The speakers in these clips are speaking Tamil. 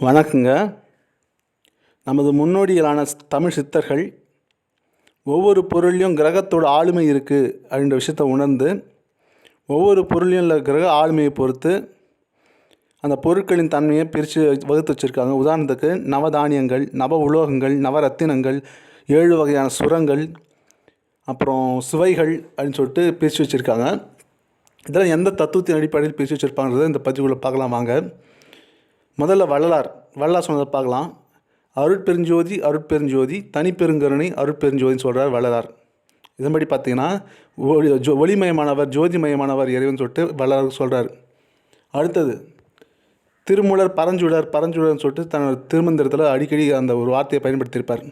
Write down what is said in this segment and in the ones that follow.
வணக்கங்க. நமது முன்னோடிகளான தமிழ் சித்தர்கள் ஒவ்வொரு பொருள்லையும் கிரகத்தோட ஆளுமை இருக்குது அப்படின்ற விஷயத்தை உணர்ந்து ஒவ்வொரு பொருளையும் உள்ள கிரக ஆளுமையை பொறுத்து அந்த பொருட்களின் தன்மையை பிரித்து வகுத்து வச்சுருக்காங்க. உதாரணத்துக்கு நவதானியங்கள், நவ உலோகங்கள், நவரத்தினங்கள், 7 வகையான சுரங்கள், அப்புறம் சுவைகள் அப்படின்னு சொல்லிட்டு பிரித்து வச்சுருக்காங்க. இதெல்லாம் எந்த தத்துவத்தின் அடிப்படையில் பிரித்து வச்சுருப்பாங்கிறத இந்த பதிவுகளை பார்க்கலாம் வாங்க. முதல்ல வள்ளலார் சொன்னதை பார்க்கலாம். அருட்பெருஞ்சோதி அருட்பெருஞ்சோதி தனிப்பெருங்கருணை அருட்பெருஞ்சோதின்னு சொல்கிறார் வள்ளலார். இதன்படி பார்த்தீங்கன்னா ஒளிமயமானவர், ஜோதிமயமானவர் இறைவன் சொல்லிட்டு வள்ளலார் சொல்கிறார். அடுத்தது திருமூலர் பரஞ்சுடர்னு சொல்லிட்டு தன்னோட திருமந்திரத்தில் அடிக்கடி அந்த ஒரு வார்த்தையை பயன்படுத்தியிருப்பார்.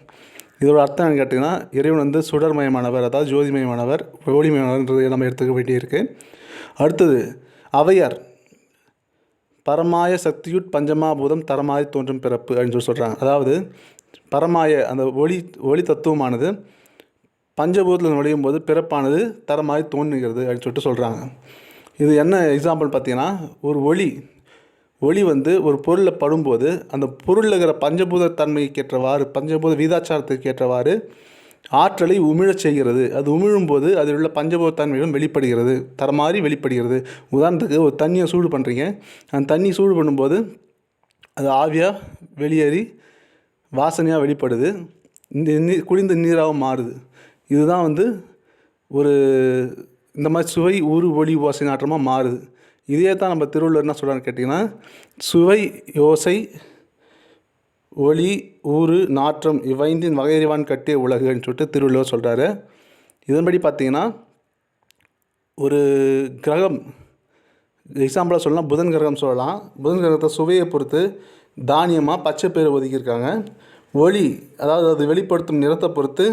இதோட அர்த்தம் என்னன்னு கேட்டிங்கன்னா, இறைவன் சுடர்மயமானவர், அதாவது ஜோதிமயமானவர், ஒளிமயமானவர்ன்றதை நம்ம எடுத்துக்க வேண்டியிருக்கு. அடுத்தது ஔவையார் பரமாய சக்தியுட் பஞ்சமாபூதம் தரமாய் தோன்றும் பிறப்பு அப்படின்னு சொல்கிறாங்க. அதாவது பரமாய அந்த ஒளி தத்துவமானது பஞ்சபூதத்தில் நுழையும் போது பிறப்பானது தரமாய் தோன்றுகிறது அப்படின்னு சொல்லிட்டு சொல்கிறாங்க. இது என்ன எக்ஸாம்பிள் பார்த்தீங்கன்னா, ஒரு ஒளி ஒரு பொருளில் படும்போது அந்த பொருளில் இருக்கிற பஞ்சபூத தன்மைக்கு ஏற்றவாறு, பஞ்சபூத வீதாச்சாரத்துக்கு ஏற்றவாறு ஆற்றலை உமிழச் செய்கிறது. அது உமிழும்போது அதில் உள்ள பஞ்சபூத தன்மைகளும் வெளிப்படுகிறது, தரமாறி வெளிப்படுகிறது. உதாரணத்துக்கு ஒரு தண்ணியை சூடு பண்ணுறீங்க, அந்த தண்ணி சூடு பண்ணும்போது அது ஆவியாக வெளியேறி வாசனையாக வெளிப்படுது, இந்த குளிர்ந்த நீராக மாறுது. இதுதான் ஒரு இந்த மாதிரி சுவை ஊறு ஒளி ஓசை நாற்றமாக மாறுது. இதே தான் நம்ம திருவள்ளுவர் என்ன சொல்கிறான்னு கேட்டிங்கன்னா, சுவை யோசை ஒளி ஊறு நாற்றம் இவ்வைந்தின் வகையறிவான் கட்டிய உலகுன்னு சொல்லிட்டு திருவள்ளுவர் சொல்கிறாரு. இதன்படி பார்த்திங்கன்னா, ஒரு கிரகம் எக்ஸாம்பிளாக சொல்லலாம், புதன் கிரகம் சொல்லலாம். புதன் கிரகத்தை சுவையை பொறுத்து தானியமாக பச்சை பயிரை ஒதுக்கியிருக்காங்க. ஒளி, அதாவது அது வெளிப்படுத்தும் நிறத்தை பொறுத்து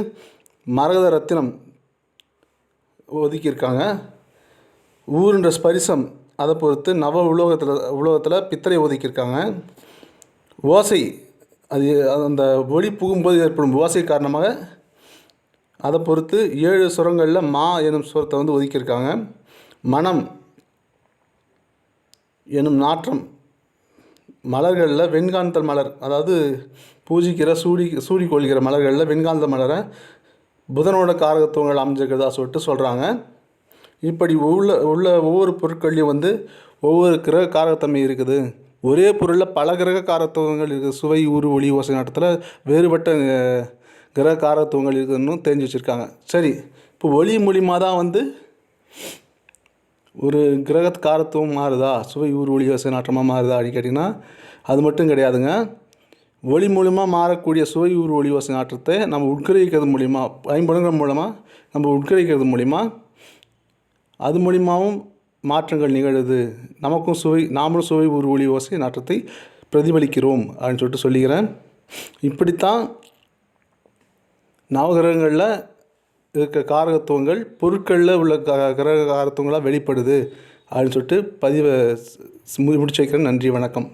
மரகத ரத்தினம் ஒதுக்கியிருக்காங்க. ஊருன்ற ஸ்பரிசம் அதை பொறுத்து நவ உலோகத்தில் பித்தளை ஒதுக்கியிருக்காங்க. ஓசை, அது அந்த ஒளி புகும்போது ஏற்படும் ஓசை காரணமாக அதை பொறுத்து 7 சுரங்களில் மா எனும் சுரத்தை ஒதுக்கியிருக்காங்க. மனம் எனும் நாற்றம், மலர்களில் வெண்காந்தல் மலர், அதாவது பூஜிக்கிற சூடிக்கொள்கிற மலர்களில் வெண்காந்த மலரை புதனோட காரகத்துவங்கள் அமைஞ்சிருக்கிறதா சொல்லிட்டு சொல்கிறாங்க. இப்படி உள்ள ஒவ்வொரு பொருட்கள்லையும் ஒவ்வொரு கிரக காரகத்தன்மை இருக்குது. ஒரே பொருளில் பல கிரக காரத்துவங்கள் இருக்குது. சுவை ஊறு ஒளி ஓசை நாட்டத்தில் வேறுபட்ட கிரக காரத்துவங்கள் இருக்குதுன்னு தெரிஞ்சு வச்சுருக்காங்க. சரி, இப்போ ஒளி மூலிமா தான் ஒரு கிரக காரத்துவம் மாறுதா, சுவை ஊறு ஒளி ஓசை நாட்டமாக மாறுதா அப்படின்னு கேட்டிங்கன்னா, அது மட்டும் கிடையாதுங்க. ஒளி மூலிமா மாறக்கூடிய சுவை ஊறு ஒளி ஓசை நாற்றத்தை நம்ம உட்கிரகிக்கிறது மூலிமா, ஐம்புலன்கள் மூலமாக நம்ம உட்கிரகிக்கிறது மூலிமா அது மூலிமாவும் மாற்றங்கள் நிகழுது. நாமளும் சுவை ஊறு ஒளி ஓசை நாற்றத்தை பிரதிபலிக்கிறோம் அப்படின்னு சொல்லிட்டு சொல்லிக்கிறேன். இப்படித்தான் நவகிரகங்களில் இருக்க காரகத்துவங்கள் பொருட்களில் உள்ள கிரக காரத்துவங்களாக வெளிப்படுது அப்படின்னு சொல்லிட்டு பதிவை முடிச்சு வைக்கிறேன். நன்றி, வணக்கம்.